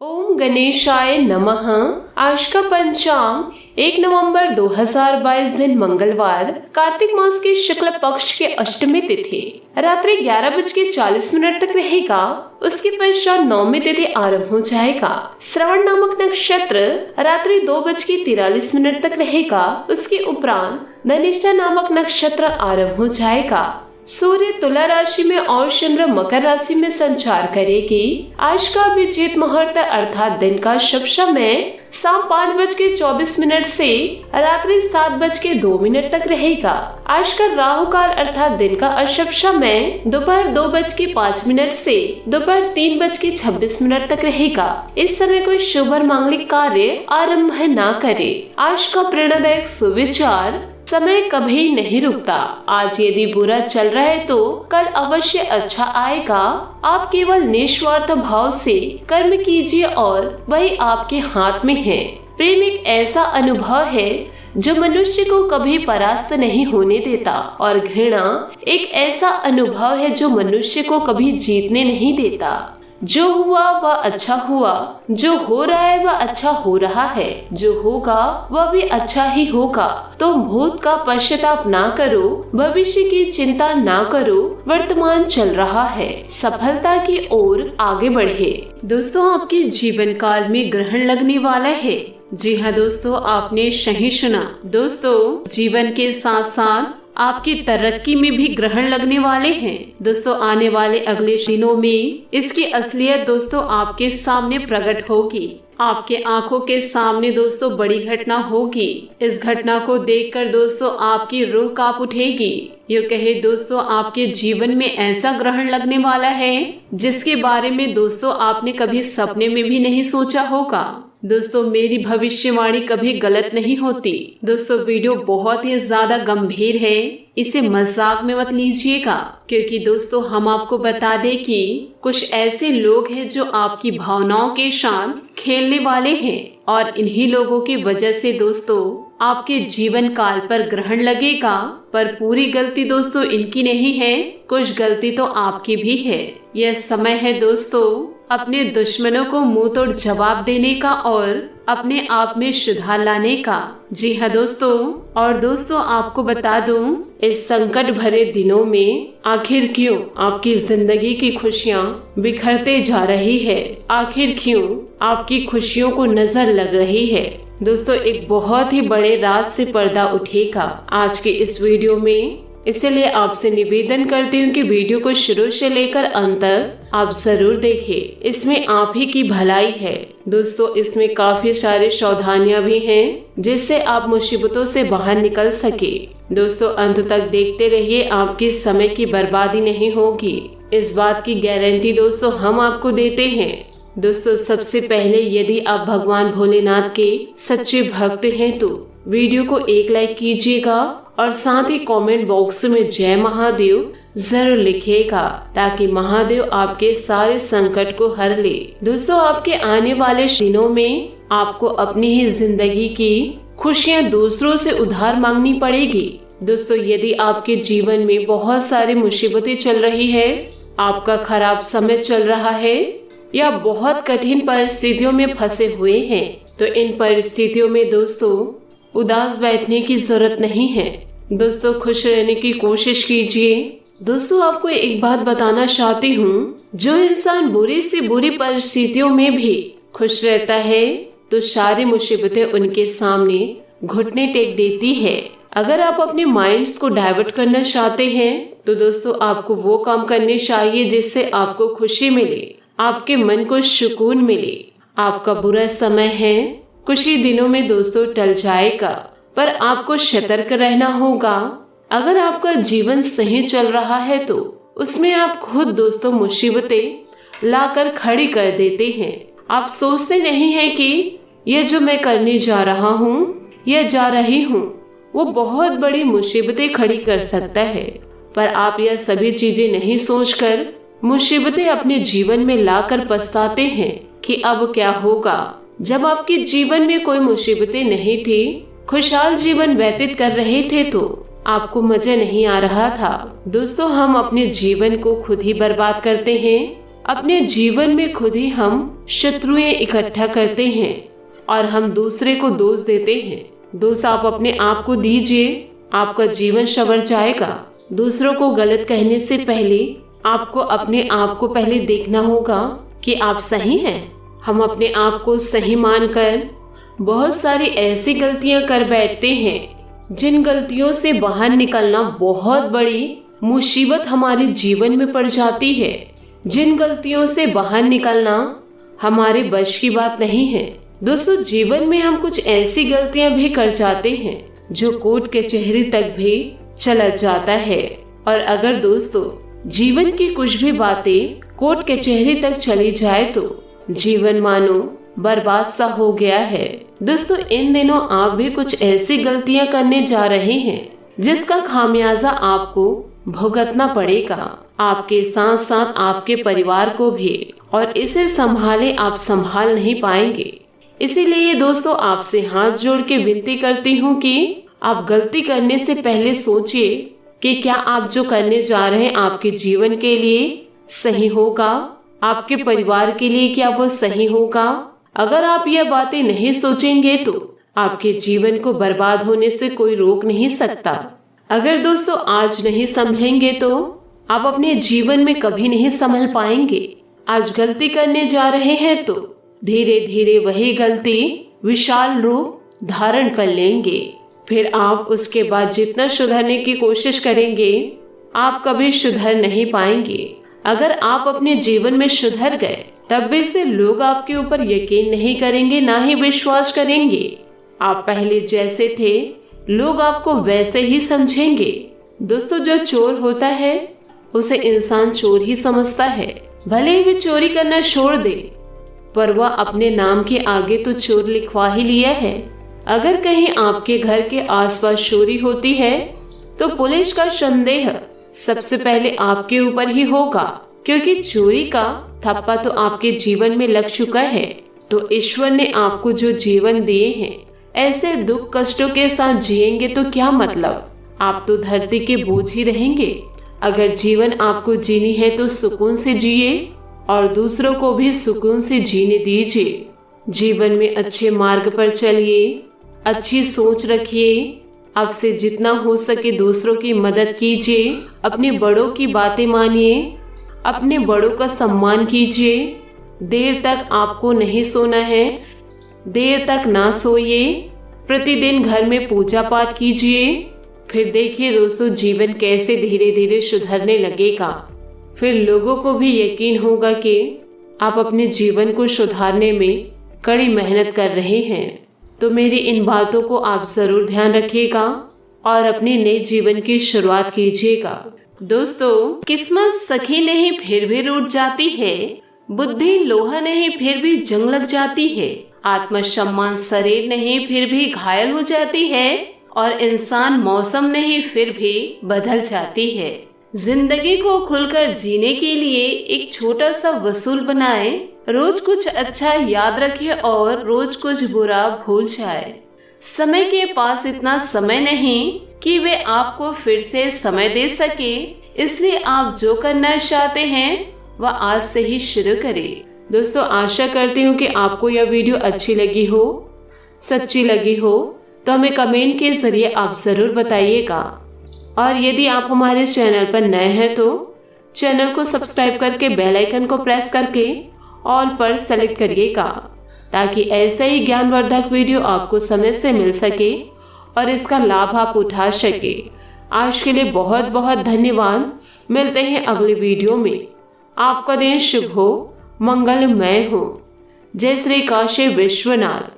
ओम गणेशाय नमः। आज का पंचांग 1 नवंबर 2022 दिन मंगलवार, कार्तिक मास के शुक्ल पक्ष के अष्टमी तिथि रात्रि 11:40 तक रहेगा। उसके पश्चात नवमी तिथि आरंभ हो जाएगा। श्रवण नामक नक्षत्र रात्रि 2:43 तक रहेगा। उसके उपरांत धनिष्ठा नामक नक्षत्र आरंभ हो जाएगा। सूर्य तुला राशि में और चंद्र मकर राशि में संचार करेगी। आज का अभिजीत मुहूर्त अर्थात दिन का शुभ समय शाम 5:24 से रात्रि 7:02 तक रहेगा। आज का राहु काल अर्थात दिन का अशुभ समय दोपहर 2:05 से दोपहर 3:26 तक रहेगा। इस समय कोई शुभ और मांगलिक कार्य आरंभ न करे। आज का प्रेरणादायक सुविचार, समय कभी नहीं रुकता। आज यदि बुरा चल रहा है तो कल अवश्य अच्छा आएगा। आप केवल निस्वार्थ भाव से कर्म कीजिए और वही आपके हाथ में है। प्रेम एक ऐसा अनुभव है जो मनुष्य को कभी परास्त नहीं होने देता और घृणा एक ऐसा अनुभव है जो मनुष्य को कभी जीतने नहीं देता। जो हुआ वह अच्छा हुआ, जो हो रहा है वह अच्छा हो रहा है, जो होगा वह भी अच्छा ही होगा। तो भूत का पश्चाताप ना करो, भविष्य की चिंता ना करो, वर्तमान चल रहा है, सफलता की ओर आगे बढ़े। दोस्तों, आपके जीवन काल में ग्रहण लगने वाला है। जी हाँ दोस्तों, आपने सही सुना। दोस्तों, जीवन के साथ साथ आपकी तरक्की में भी ग्रहण लगने वाले हैं। दोस्तों, आने वाले अगले दिनों में इसकी असलियत दोस्तों आपके सामने प्रकट होगी। आपके आंखों के सामने दोस्तों बड़ी घटना होगी। इस घटना को देखकर दोस्तों आपकी रूह कांप उठेगी। यूँ कहे दोस्तों, आपके जीवन में ऐसा ग्रहण लगने वाला है जिसके बारे में दोस्तों आपने कभी सपने में भी नहीं सोचा होगा। दोस्तों, मेरी भविष्यवाणी कभी गलत नहीं होती। दोस्तों, वीडियो बहुत ही ज्यादा गंभीर है, इसे मजाक में मत लीजिएगा, क्योंकि दोस्तों हम आपको बता दें कि कुछ ऐसे लोग हैं जो आपकी भावनाओं के साथ खेलने वाले हैं और इन्हीं लोगों की वजह से दोस्तों आपके जीवन काल पर ग्रहण लगेगा। पर पूरी गलती दोस्तों इनकी नहीं है, कुछ गलती तो आपकी भी है। यह समय है दोस्तों अपने दुश्मनों को मुंह तोड़ जवाब देने का और अपने आप में सुधार लाने का। जी हाँ दोस्तों, और दोस्तों आपको बता दूं, इस संकट भरे दिनों में आखिर क्यों आपकी जिंदगी की खुशियाँ बिखरते जा रही है, आखिर क्यों आपकी खुशियों को नजर लग रही है। दोस्तों, एक बहुत ही बड़े राज से पर्दा उठेगा आज के इस वीडियो में। इसलिए आपसे निवेदन करती हूँ कि वीडियो को शुरू से लेकर अंत तक आप जरूर देखें। इसमें आप ही की भलाई है। दोस्तों, इसमें काफी सारे सावधानियां भी हैं जिससे आप मुसीबतों से बाहर निकल सके। दोस्तों, अंत तक देखते रहिए, आपकी समय की बर्बादी नहीं होगी, इस बात की गारंटी दोस्तों हम आपको देते हैं। दोस्तों, सबसे पहले यदि आप भगवान भोलेनाथ के सच्चे भक्त हैं तो वीडियो को एक लाइक कीजिएगा और साथ ही कमेंट बॉक्स में जय महादेव जरूर लिखिएगा, ताकि महादेव आपके सारे संकट को हर ले। दोस्तों, आपके आने वाले दिनों में आपको अपनी ही जिंदगी की खुशियां दूसरों से उधार मांगनी पड़ेगी। दोस्तों, यदि आपके जीवन में बहुत सारी मुसीबतें चल रही है, आपका खराब समय चल रहा है या बहुत कठिन परिस्थितियों में फंसे हुए हैं, तो इन परिस्थितियों में दोस्तों उदास बैठने की जरूरत नहीं है। दोस्तों, खुश रहने की कोशिश कीजिए। दोस्तों, आपको एक बात बताना चाहती हूँ, जो इंसान बुरी से बुरी परिस्थितियों में भी खुश रहता है तो सारी मुसीबतें उनके सामने घुटने टेक देती है। अगर आप अपने माइंड को डाइवर्ट करना चाहते हैं तो दोस्तों आपको वो काम करने चाहिए जिससे आपको खुशी मिले, आपके मन को सुकून मिले। आपका बुरा समय है, कुछ ही दिनों में दोस्तों टल जाएगा, पर आपको सतर्क रहना होगा। अगर आपका जीवन सही चल रहा है तो उसमें आप खुद दोस्तों मुसीबतें लाकर खड़ी कर देते हैं। आप सोचते नहीं हैं कि यह जो मैं करने जा रहा हूँ या जा रही हूँ वो बहुत बड़ी मुसीबतें खड़ी कर सकता है, पर आप यह सभी चीजें नहीं सोचकर मुसीबतें अपने जीवन में लाकर पछताते हैं कि अब क्या होगा। जब आपके जीवन में कोई मुसीबतें नहीं थी, खुशहाल जीवन व्यतीत कर रहे थे तो आपको मजा नहीं आ रहा था। दोस्तों, हम अपने जीवन को खुद ही बर्बाद करते हैं अपने जीवन में खुद ही हम शत्रुएं इकट्ठा करते हैं और हम दूसरे को दोष देते हैं। दोस्त आप अपने आप को दीजिए, आपका जीवन संवर जाएगा। दूसरों को गलत कहने से पहले आपको अपने आप को पहले देखना होगा कि आप सही हैं। हम अपने आप को सही मानकर बहुत सारी ऐसी गलतियां कर बैठते हैं जिन गलतियों से बाहर निकलना बहुत बड़ी मुसीबत हमारे जीवन में पड़ जाती है। जिन गलतियों से बाहर निकलना हमारे बस की बात नहीं है। दोस्तों, जीवन में हम कुछ ऐसी गलतियां भी कर जाते हैं जो कोर्ट कचहरी तक भी चला जाता है। और अगर दोस्तों जीवन की कुछ भी बातें कोर्ट कचहरी तक चली जाए तो जीवन मानो बर्बाद सा हो गया है। दोस्तों, इन दिनों आप भी कुछ ऐसी गलतियां करने जा रहे हैं जिसका खामियाजा आपको भुगतना पड़ेगा, आपके साथ साथ आपके परिवार को भी, और इसे संभाले आप संभाल नहीं पाएंगे। इसीलिए दोस्तों आपसे हाथ जोड़ के विनती करती हूँ कि आप गलती करने से पहले सोचिए कि क्या आप जो करने जा रहे हैं आपके जीवन के लिए सही होगा, आपके परिवार के लिए क्या वो सही होगा। अगर आप यह बातें नहीं सोचेंगे तो आपके जीवन को बर्बाद होने से कोई रोक नहीं सकता। अगर दोस्तों आज नहीं संभलेंगे तो आप अपने जीवन में कभी नहीं संभल पाएंगे। आज गलती करने जा रहे हैं तो धीरे धीरे वही गलती विशाल रूप धारण कर लेंगे। फिर आप उसके बाद जितना सुधरने की कोशिश करेंगे आप कभी सुधर नहीं पाएंगे। अगर आप अपने जीवन में सुधर गए तब भी से लोग आपके ऊपर यकीन नहीं करेंगे, ना ही विश्वास करेंगे। आप पहले जैसे थे लोग आपको वैसे ही समझेंगे। दोस्तों, जो चोर होता है उसे इंसान चोर ही समझता है। भले ही वे चोरी करना छोड़ दे पर वह अपने नाम के आगे तो चोर लिखवा ही लिया है। अगर कहीं आपके घर के आसपास चोरी होती है तो पुलिस का संदेह सबसे पहले आपके ऊपर ही होगा, क्योंकि चोरी का थप्पा तो आपके जीवन में लग चुका है। तो ईश्वर ने आपको जो जीवन दिए हैं ऐसे दुख कष्टों के साथ जिएंगे तो क्या मतलब, आप तो धरती के बोझ ही रहेंगे। अगर जीवन आपको जीनी है तो सुकून से जिए और दूसरों को भी सुकून से जीने दीजिए। जीवन में अच्छे मार्ग पर चलिए, अच्छी सोच रखिए, आपसे जितना हो सके दूसरों की मदद कीजिए, अपने बड़ों की बातें मानिए, अपने बड़ों का सम्मान कीजिए। देर तक आपको नहीं सोना है, देर तक ना सोइए, प्रतिदिन घर में पूजा पाठ कीजिए। फिर देखिए दोस्तों जीवन कैसे धीरे धीरे सुधरने लगेगा। फिर लोगों को भी यकीन होगा कि आप अपने जीवन को सुधारने में कड़ी मेहनत कर रहे हैं। तो मेरी इन बातों को आप जरूर ध्यान रखिएगा और अपने नए जीवन की शुरुआत कीजिएगा। दोस्तों, किस्मत सखी नहीं फिर भी रूठ जाती है, बुद्धि लोहा नहीं फिर भी जंग लग जाती है, आत्मसम्मान शरीर नहीं फिर भी घायल हो जाती है, और इंसान मौसम नहीं फिर भी बदल जाती है। जिंदगी को खुलकर जीने के लिए एक छोटा सा वसूल बनाए, रोज कुछ अच्छा याद रखे और रोज कुछ बुरा भूल जाए। समय के पास इतना समय नहीं कि वे आपको फिर से समय दे सके, इसलिए आप जो करना चाहते हैं वह आज से ही शुरू करें। दोस्तों, आशा करती हूँ कि आपको यह वीडियो अच्छी लगी हो, सच्ची लगी हो तो हमें कमेंट के जरिए आप जरूर बताइएगा। और यदि आप हमारे चैनल पर नए हैं तो चैनल को सब्सक्राइब करके बेल आइकन को प्रेस करके ऑल पर सेलेक्ट करिएगा, ताकि ऐसा ही ज्ञानवर्धक वीडियो आपको समय से मिल सके और इसका लाभ आप उठा सके। आज के लिए बहुत बहुत धन्यवाद। मिलते हैं अगले वीडियो में। आपका दिन शुभ हो, मंगलमय हो। जय श्री काशी विश्वनाथ।